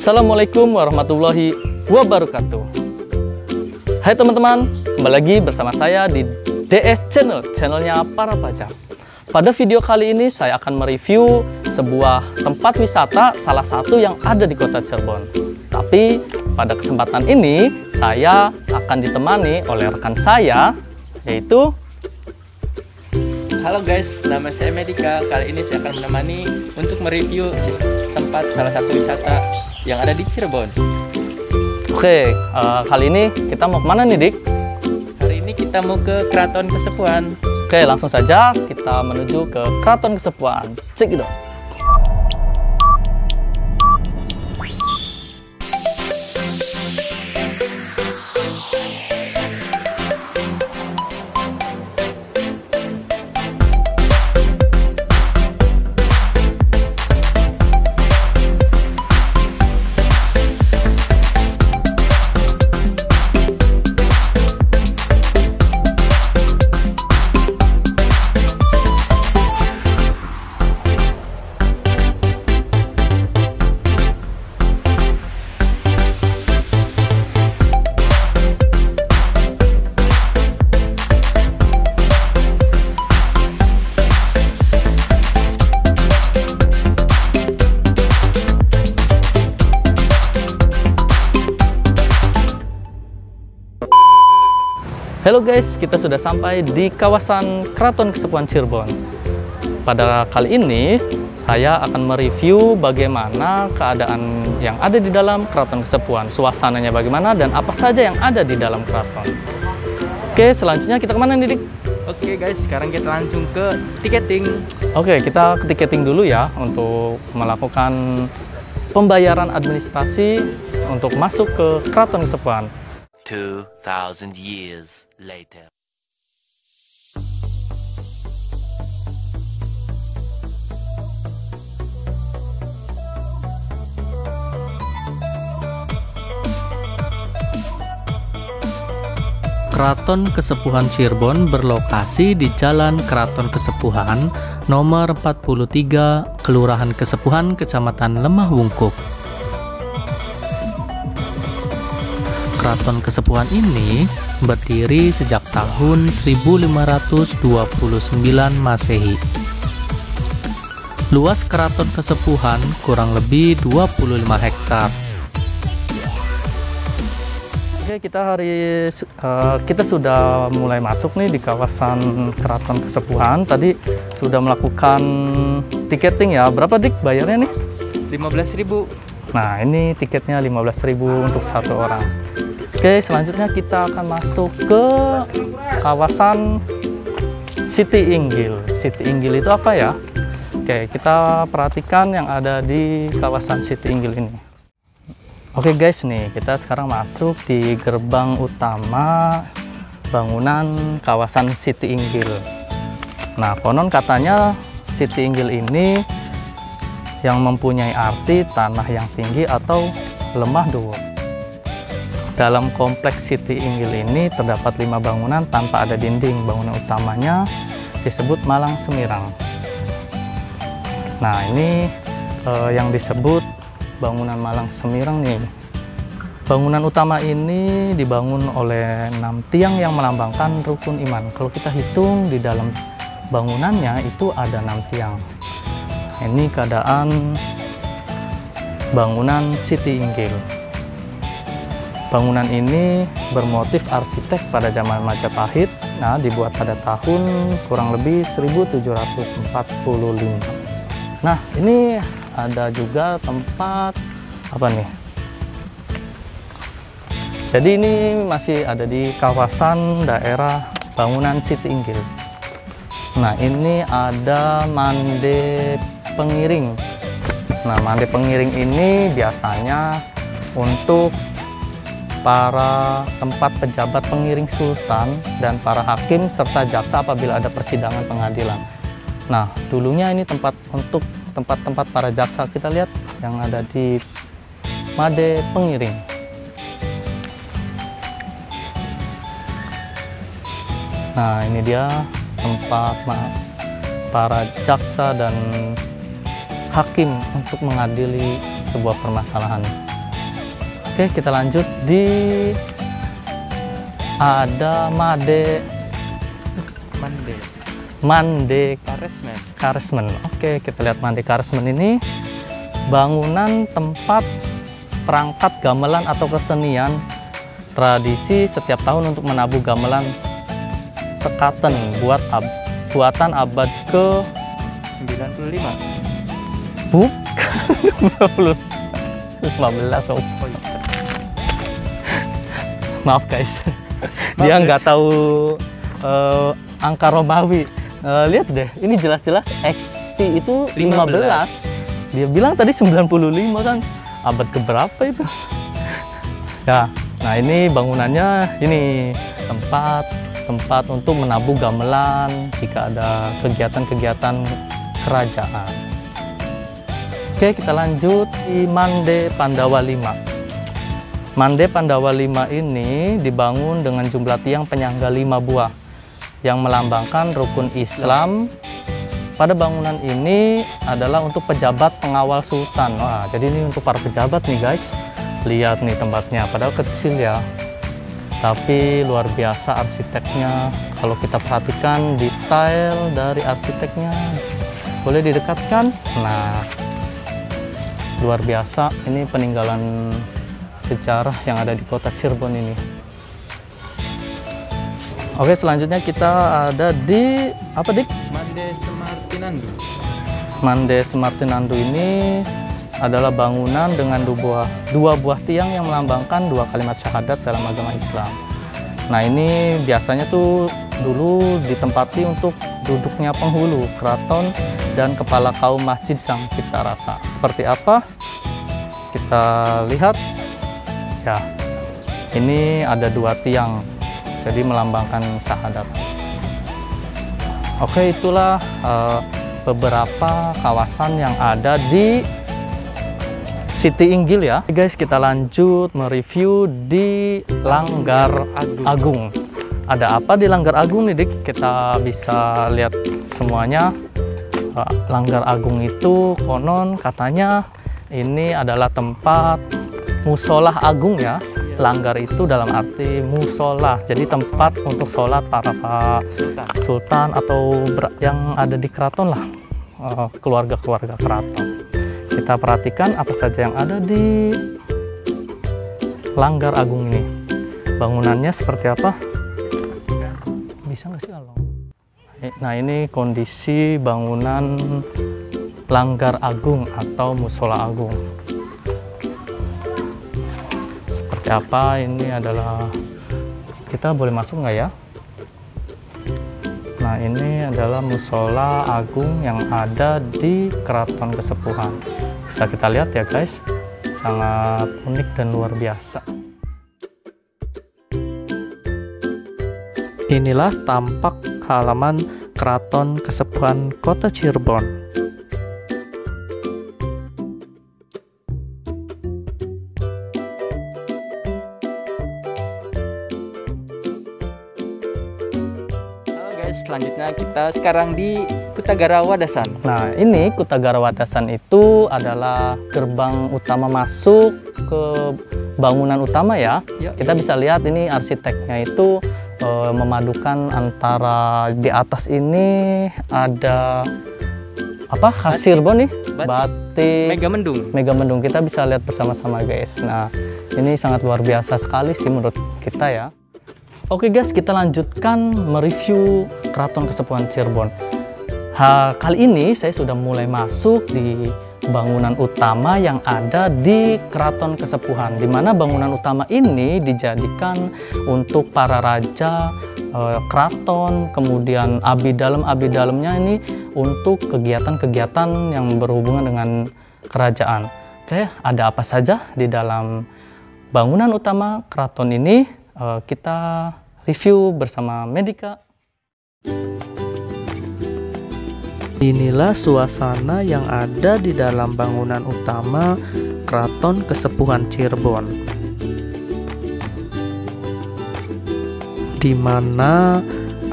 Assalamualaikum warahmatullahi wabarakatuh. Hai teman-teman, kembali lagi bersama saya di DS Channel, channelnya para pajak. Pada video kali ini saya akan mereview sebuah tempat wisata salah satu yang ada di kota Cirebon. Tapi pada kesempatan ini saya akan ditemani oleh rekan saya, yaitu... Halo guys, nama saya Medika. Kali ini saya akan menemani untuk mereview tempat salah satu wisata yang ada di Cirebon. Oke, kali ini kita mau kemana nih, Dik? Hari ini kita mau ke Keraton Kesepuhan. Oke, langsung saja kita menuju ke Keraton Kesepuhan. Cek gitu. Halo guys, kita sudah sampai di kawasan Keraton Kesepuhan Cirebon. Pada kali ini, saya akan mereview bagaimana keadaan yang ada di dalam Keraton Kesepuhan, suasananya bagaimana, dan apa saja yang ada di dalam keraton. Oke, selanjutnya kita kemana nih, Dik? Oke guys, sekarang kita langsung ke tiketing. Oke, kita ke tiketing dulu ya, untuk melakukan pembayaran administrasi untuk masuk ke Keraton Kesepuhan. 2,000 years later. Keraton Kesepuhan Cirebon berlokasi di Jalan Keraton Kesepuhan nomor 43, Kelurahan Kesepuhan, Kecamatan Lemah Wungkuk. Keraton Kesepuhan ini berdiri sejak tahun 1529 Masehi. Luas Keraton Kesepuhan kurang lebih 25 hektar. Oke, kita sudah mulai masuk nih di kawasan Keraton Kesepuhan. Tadi sudah melakukan tiketing ya. Berapa, Dik, bayarnya nih? 15.000. Nah, ini tiketnya 15.000 untuk satu orang. Oke, selanjutnya kita akan masuk ke kawasan Siti Inggil. Siti Inggil itu apa ya? Oke, kita perhatikan yang ada di kawasan Siti Inggil ini. Oke guys, nih kita sekarang masuk di gerbang utama bangunan kawasan Siti Inggil. Nah, konon katanya Siti Inggil ini yang mempunyai arti tanah yang tinggi atau lemah dhuwur. Dalam kompleks Siti Inggil ini terdapat 5 bangunan tanpa ada dinding. Bangunan utamanya disebut Malang Semirang. Nah, ini yang disebut bangunan Malang Semirang nih. Bangunan utama ini dibangun oleh 6 tiang yang melambangkan rukun iman. Kalau kita hitung di dalam bangunannya itu ada 6 tiang. Ini keadaan bangunan Siti Inggil. Bangunan ini bermotif arsitek pada zaman Majapahit. Nah, dibuat pada tahun kurang lebih 1745. Nah, ini ada juga tempat apa nih? Jadi ini masih ada di kawasan daerah bangunan Siti Inggil. Nah, ini ada mande pengiring. Nah, mande pengiring ini biasanya untuk para tempat pejabat pengiring sultan dan para hakim serta jaksa apabila ada persidangan pengadilan. Nah, dulunya ini untuk tempat-tempat para jaksa. Kita lihat yang ada di made pengiring. Nah, ini dia tempat para jaksa dan hakim untuk mengadili sebuah permasalahan. Oke, kita lanjut ada Mande Karesmen. Oke, kita lihat Mande Karesmen ini bangunan tempat perangkat gamelan atau kesenian tradisi setiap tahun untuk menabuh gamelan sekaten buatan abad ke 95. Bukan 15. Oh. Maaf guys, dia nggak tahu angka Romawi. Lihat deh, ini jelas-jelas XP itu 15. Dia bilang tadi 95 kan, abad keberapa itu? Ya, nah ini bangunannya, ini tempat untuk menabuh gamelan jika ada kegiatan-kegiatan kerajaan. Oke, kita lanjut di Mande Pandawa 5. Mande Pandawa 5 ini dibangun dengan jumlah tiang penyangga 5 buah yang melambangkan rukun Islam. Pada bangunan ini adalah untuk pejabat pengawal sultan. Wah, jadi ini untuk para pejabat nih guys. Lihat nih tempatnya, padahal kecil ya, tapi luar biasa arsiteknya. Kalau kita perhatikan detail dari arsiteknya, boleh didekatkan. Nah, luar biasa. Ini peninggalan sejarah yang ada di kota Cirebon ini. Oke, selanjutnya kita ada di apa, Dik? Mande Semartinandu. Mande Semartinandu ini adalah bangunan dengan dua buah tiang yang melambangkan 2 kalimat syahadat dalam agama Islam. Nah, ini biasanya tuh dulu ditempati untuk duduknya penghulu, keraton, dan kepala kaum Masjid Sang Cipta Rasa. Seperti apa? Kita lihat. Ya, ini ada 2 tiang, jadi melambangkan syahadat. Oke, itulah beberapa kawasan yang ada di Siti Inggil ya. Guys, kita lanjut mereview di Langgar Agung. Ada apa di Langgar Agung nih, Dik? Kita bisa lihat semuanya. Langgar Agung itu konon katanya ini adalah tempat musolah agung ya. Langgar itu dalam arti musola, jadi tempat untuk sholat para sultan atau yang ada di keraton lah, keluarga-keluarga keraton. Kita perhatikan apa saja yang ada di Langgar Agung ini. Bangunannya seperti apa? Bisa nggak sih kalau? Nah, ini kondisi bangunan Langgar Agung atau musola agung. Seperti apa? Ini adalah, kita boleh masuk nggak ya? Nah, ini adalah musola agung yang ada di Keraton Kesepuhan. Bisa kita lihat ya guys, sangat unik dan luar biasa. Inilah tampak halaman Keraton Kesepuhan Kota Cirebon. Selanjutnya kita sekarang di Kutagara Wadasan. Nah, ini Kutagara Wadasan itu adalah gerbang utama masuk ke bangunan utama ya. Kita bisa lihat ini arsiteknya itu memadukan antara di atas ini ada apa, khas Cirebon nih, batik Megamendung. Kita bisa lihat bersama-sama guys. Nah, ini sangat luar biasa sekali sih menurut kita ya. Oke guys, kita lanjutkan mereview Keraton Kesepuhan Cirebon. Kali ini saya sudah mulai masuk di bangunan utama yang ada di Keraton Kesepuhan, di mana bangunan utama ini dijadikan untuk para raja, keraton, kemudian abdi dalamnya ini untuk kegiatan-kegiatan yang berhubungan dengan kerajaan. Oke, ada apa saja di dalam bangunan utama keraton ini? Kita review bersama Medika. Inilah suasana yang ada di dalam bangunan utama Keraton Kesepuhan Cirebon, di mana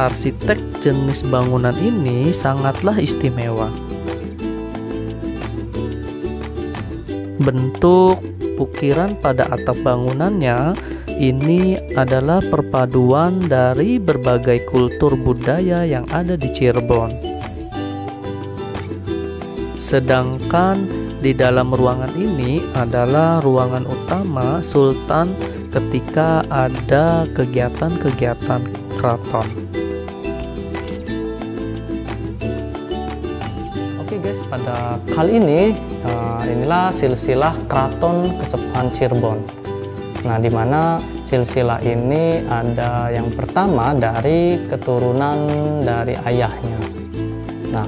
arsitek jenis bangunan ini sangatlah istimewa. Bentuk ukiran pada atap bangunannya ini adalah perpaduan dari berbagai kultur budaya yang ada di Cirebon. Sedangkan di dalam ruangan ini adalah ruangan utama Sultan ketika ada kegiatan-kegiatan keraton. Oke guys, pada kali ini inilah silsilah Keraton Kesepuhan Cirebon. Nah, di mana silsilah ini ada yang pertama dari keturunan dari ayahnya. Nah,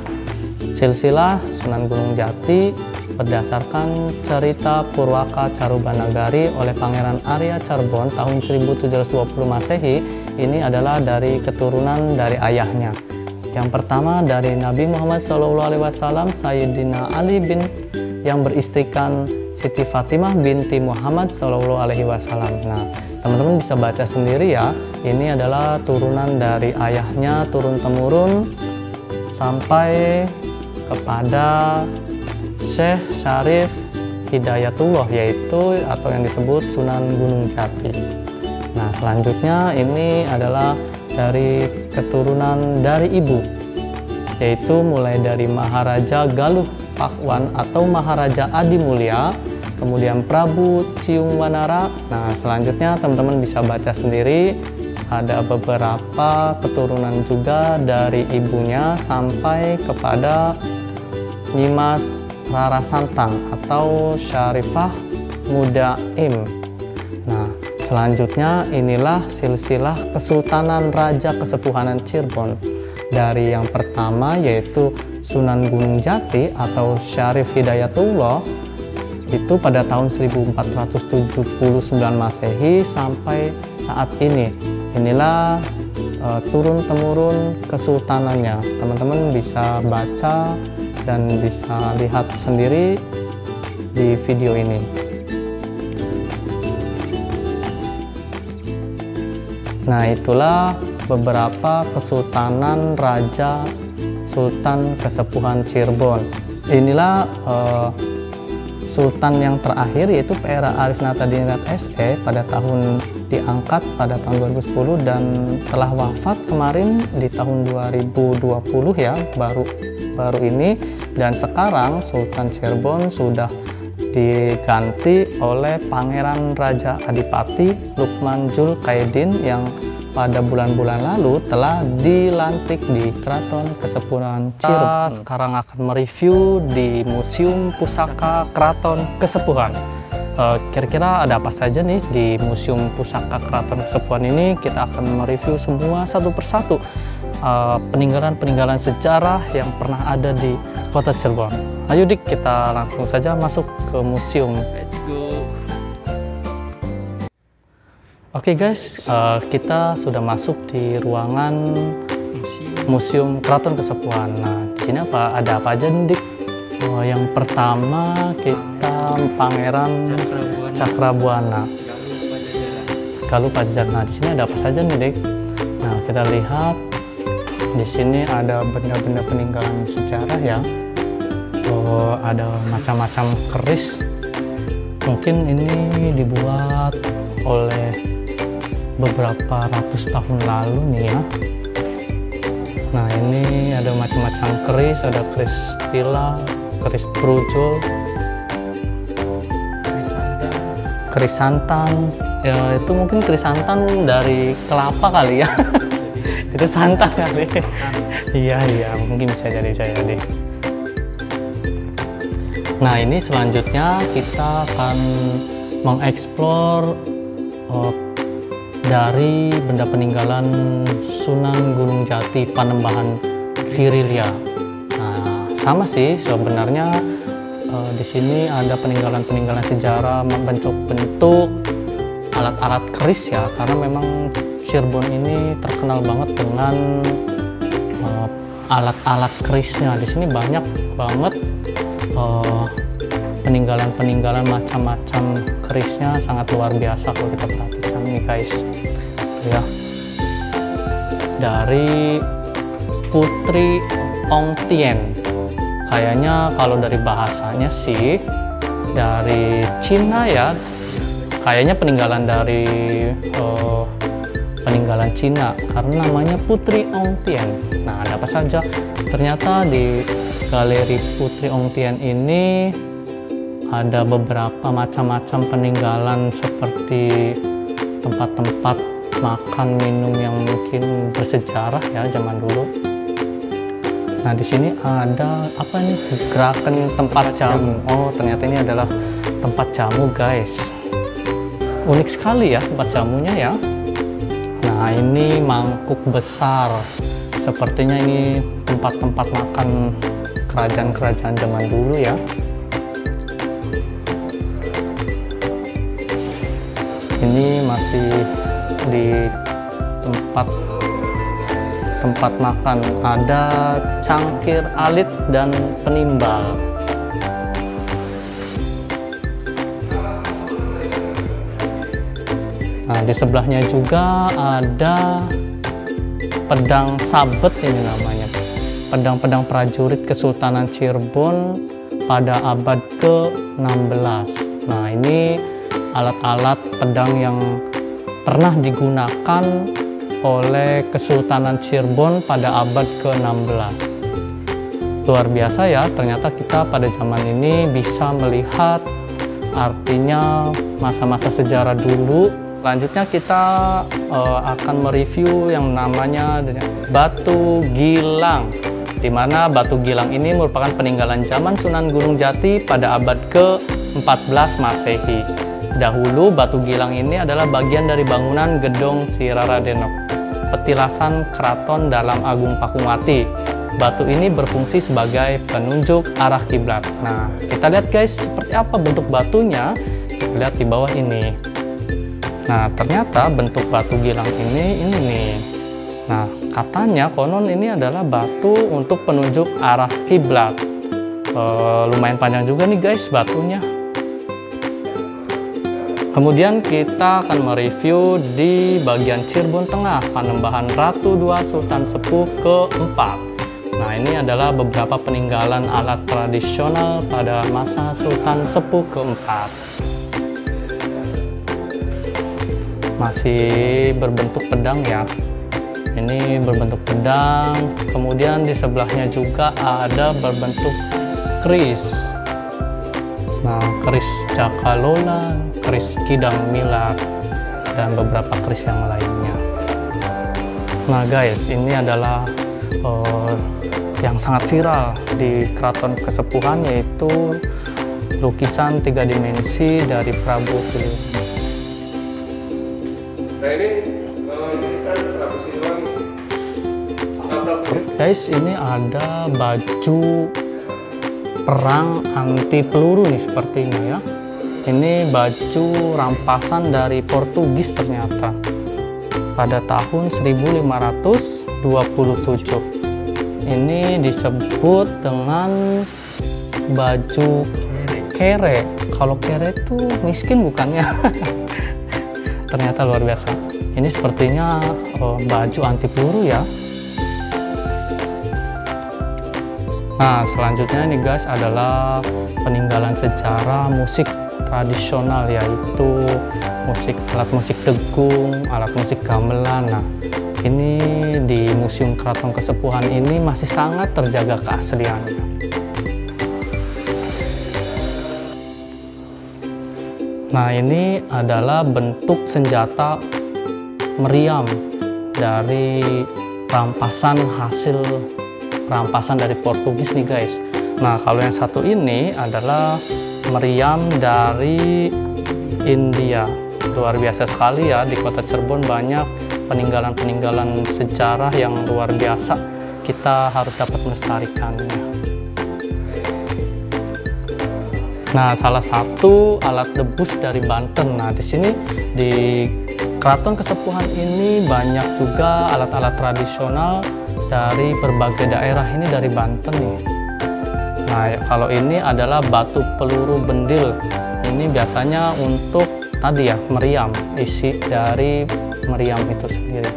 silsilah Sunan Gunung Jati berdasarkan cerita Purwaka Carubanagari oleh Pangeran Arya Charbon tahun 1720 Masehi, ini adalah dari keturunan dari ayahnya. Yang pertama dari Nabi Muhammad SAW, Sayyidina Ali bin yang beristrikan Siti Fatimah binti Muhammad SAW. Nah, teman-teman bisa baca sendiri ya. Ini adalah turunan dari ayahnya turun-temurun sampai kepada Syekh Syarif Hidayatullah, yaitu atau yang disebut Sunan Gunung Jati. Nah, selanjutnya ini adalah dari keturunan dari ibu, yaitu mulai dari Maharaja Galuh Pakwan atau Maharaja Adi Mulia, kemudian Prabu Ciung Wanara. Nah, selanjutnya teman-teman bisa baca sendiri, ada beberapa keturunan juga dari ibunya sampai kepada Nyimas Rara Santang atau Syarifah Mudaim. Nah, selanjutnya inilah silsilah Kesultanan Raja Kesepuhanan Cirebon. Dari yang pertama yaitu Sunan Gunung Jati atau Syarif Hidayatullah, itu pada tahun 1479 Masehi sampai saat ini. Inilah turun-temurun kesultanannya. Teman-teman bisa baca dan bisa lihat sendiri di video ini. Nah, itulah beberapa kesultanan Raja Sultan Kesepuhan Cirebon. Inilah Sultan yang terakhir, yaitu P.R. Arif Natadiningrat SE pada tahun diangkat pada tahun 2010 dan telah wafat kemarin di tahun 2020 ya, baru ini. Dan sekarang Sultan Cirebon sudah diganti oleh Pangeran Raja Adipati Lukman Julkaidin yang pada bulan-bulan lalu telah dilantik di Keraton Kesepuhan Cirebon. Kita sekarang akan mereview di Museum Pusaka Keraton Kesepuhan. Kira-kira ada apa saja nih di Museum Pusaka Keraton Kesepuhan ini? Kita akan mereview semua satu persatu peninggalan-peninggalan sejarah yang pernah ada di Kota Cirebon. Ayo Dik, kita langsung saja masuk ke museum. Let's go. Oke guys, kita sudah masuk di ruangan Museum Keraton Kesepuhan. Nah, di sini ada apa aja nih, Dik? Yang pertama kita Pangeran Cakrabuana, Galuh Pajajaran. Nah, di sini ada apa saja nih, Dik? Nah, kita lihat di sini ada benda-benda peninggalan sejarah ya. Ada macam-macam keris. Mungkin ini dibuat oleh beberapa ratus tahun lalu nih ya. Nah, ini ada macam-macam keris, ada keris tila, keris brojol, keris santan. Ya, itu mungkin keris santan dari kelapa kali ya. Itu santan kali. Iya, mungkin bisa jadi. Nah, ini selanjutnya kita akan mengeksplor dari benda peninggalan Sunan Gunung Jati Panembahan Virilia. Nah, sama sih sebenarnya di sini ada peninggalan-peninggalan sejarah bentuk-bentuk alat-alat keris ya, karena memang Cirebon ini terkenal banget dengan alat-alat kerisnya. Di sini banyak banget peninggalan-peninggalan macam-macam kerisnya, sangat luar biasa kalau kita perhatikan nih guys ya. Dari Putri Ong Tien, kayaknya kalau dari bahasanya sih dari Cina ya, kayaknya peninggalan dari peninggalan Cina karena namanya Putri Ong Tien. Nah, ada apa saja? Ternyata di galeri Putri Ong Tien ini ada beberapa macam-macam peninggalan seperti tempat-tempat makan minum yang mungkin bersejarah ya zaman dulu. Nah, di sini ada apa nih? Gerakan tempat jamu. Oh, ternyata ini adalah tempat jamu, guys. Unik sekali ya tempat jamunya ya. Nah, ini mangkuk besar. Sepertinya ini tempat-tempat makan kerajaan-kerajaan zaman dulu ya. Ini masih di tempat makan, ada cangkir alit dan penimbal. Nah, di sebelahnya juga ada pedang sabet, ini namanya pedang-pedang prajurit Kesultanan Cirebon pada abad ke-16. Nah, ini alat-alat pedang yang pernah digunakan oleh Kesultanan Cirebon pada abad ke-16. Luar biasa ya, ternyata kita pada zaman ini bisa melihat artinya masa-masa sejarah dulu. Selanjutnya kita akan mereview yang namanya Batu Gilang, di mana Batu Gilang ini merupakan peninggalan zaman Sunan Gunung Jati pada abad ke-14 Masehi. Dahulu Batu Gilang ini adalah bagian dari bangunan Gedong Siraradenok, petilasan keraton Dalam Agung Pakumati. Batu ini berfungsi sebagai penunjuk arah kiblat. Nah, kita lihat guys, seperti apa bentuk batunya. Kita lihat di bawah ini. Nah, ternyata bentuk Batu Gilang ini nih. Nah, katanya konon ini adalah batu untuk penunjuk arah kiblat. Lumayan panjang juga nih guys batunya. Kemudian kita akan mereview di bagian Cirebon Tengah, Panembahan Ratu II Sultan Sepuh ke-4. Nah, ini adalah beberapa peninggalan alat tradisional pada masa Sultan Sepuh ke-4. Masih berbentuk pedang ya. Ini berbentuk pedang, kemudian di sebelahnya juga ada berbentuk keris. Nah, keris Cakalola, keris Kidang Milat, dan beberapa keris yang lainnya. Nah guys, ini adalah yang sangat viral di Keraton Kesepuhan, yaitu lukisan 3 dimensi dari Prabu Siliwangi. Nah, ini lukisan Prabu Siliwangi. Guys, ini ada baju perang anti peluru nih sepertinya ya. Ini baju rampasan dari Portugis ternyata pada tahun 1527. Ini disebut dengan baju kere. Kalau kere itu miskin bukannya? Ternyata luar biasa. Ini sepertinya baju anti peluru ya. Nah, selanjutnya nih guys adalah peninggalan sejarah musik tradisional, yaitu alat musik degung, alat musik gamelan. Nah, ini di Museum Keraton Kesepuhan ini masih sangat terjaga keasliannya. Nah, ini adalah bentuk senjata meriam dari rampasan dari Portugis nih guys. Nah, kalau yang satu ini adalah meriam dari India. Luar biasa sekali ya, di kota Cirebon banyak peninggalan-peninggalan sejarah yang luar biasa. Kita harus dapat melestarikannya. Nah, salah satu alat debus dari Banten. Nah, di sini di Keraton Kesepuhan ini banyak juga alat-alat tradisional dari berbagai daerah, ini dari Banten nih. Nah, kalau ini adalah batu peluru bendil. Ini biasanya untuk tadi ya, meriam, isi dari meriam itu sendiri.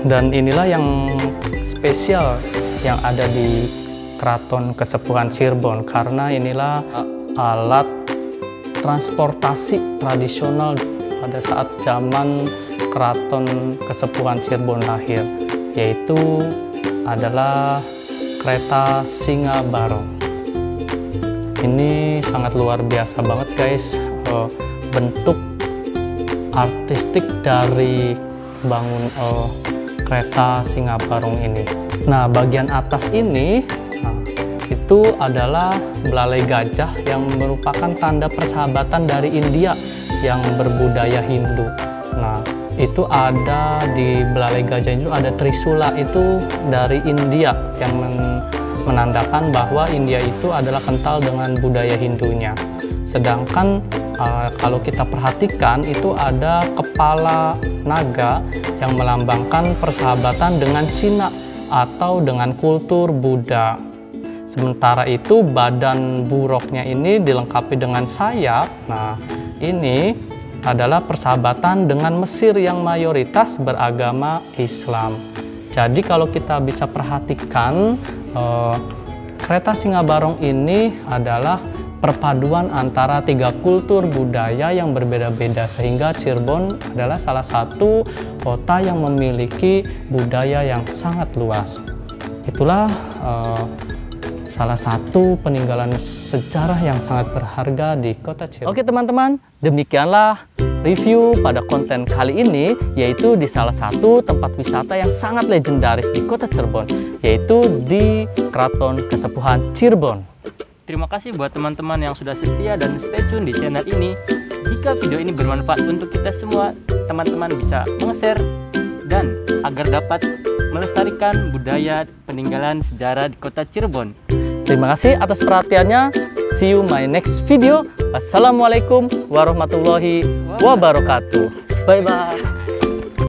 Dan inilah yang spesial yang ada di Keraton Kesepuhan Cirebon, karena inilah alat transportasi tradisional pada saat zaman Keraton Kesepuhan Cirebon lahir, yaitu adalah kereta Singa Barong. Ini sangat luar biasa banget guys, bentuk artistik dari bangun kereta Singa Barong ini. Nah, bagian atas ini itu adalah belalai gajah yang merupakan tanda persahabatan dari India yang berbudaya Hindu. Nah, itu ada di belalai gajah itu ada Trisula, itu dari India yang menandakan bahwa India itu adalah kental dengan budaya Hindunya. Sedangkan kalau kita perhatikan itu ada kepala naga yang melambangkan persahabatan dengan Cina atau dengan kultur Buddha. Sementara itu badan buroknya ini dilengkapi dengan sayap. Nah, ini adalah persahabatan dengan Mesir yang mayoritas beragama Islam. Jadi kalau kita bisa perhatikan, kereta Singa Barong ini adalah perpaduan antara 3 kultur budaya yang berbeda-beda, sehingga Cirebon adalah salah satu kota yang memiliki budaya yang sangat luas. Itulah salah satu peninggalan sejarah yang sangat berharga di kota Cirebon. Oke teman-teman, demikianlah review pada konten kali ini, yaitu di salah satu tempat wisata yang sangat legendaris di kota Cirebon, yaitu di Keraton Kesepuhan Cirebon. Terima kasih buat teman-teman yang sudah setia dan stay tune di channel ini. Jika video ini bermanfaat untuk kita semua, teman-teman bisa meng-share dan agar dapat melestarikan budaya peninggalan sejarah di kota Cirebon. Terima kasih atas perhatiannya. See you my next video. Wassalamualaikum warahmatullahi wabarakatuh. Bye bye.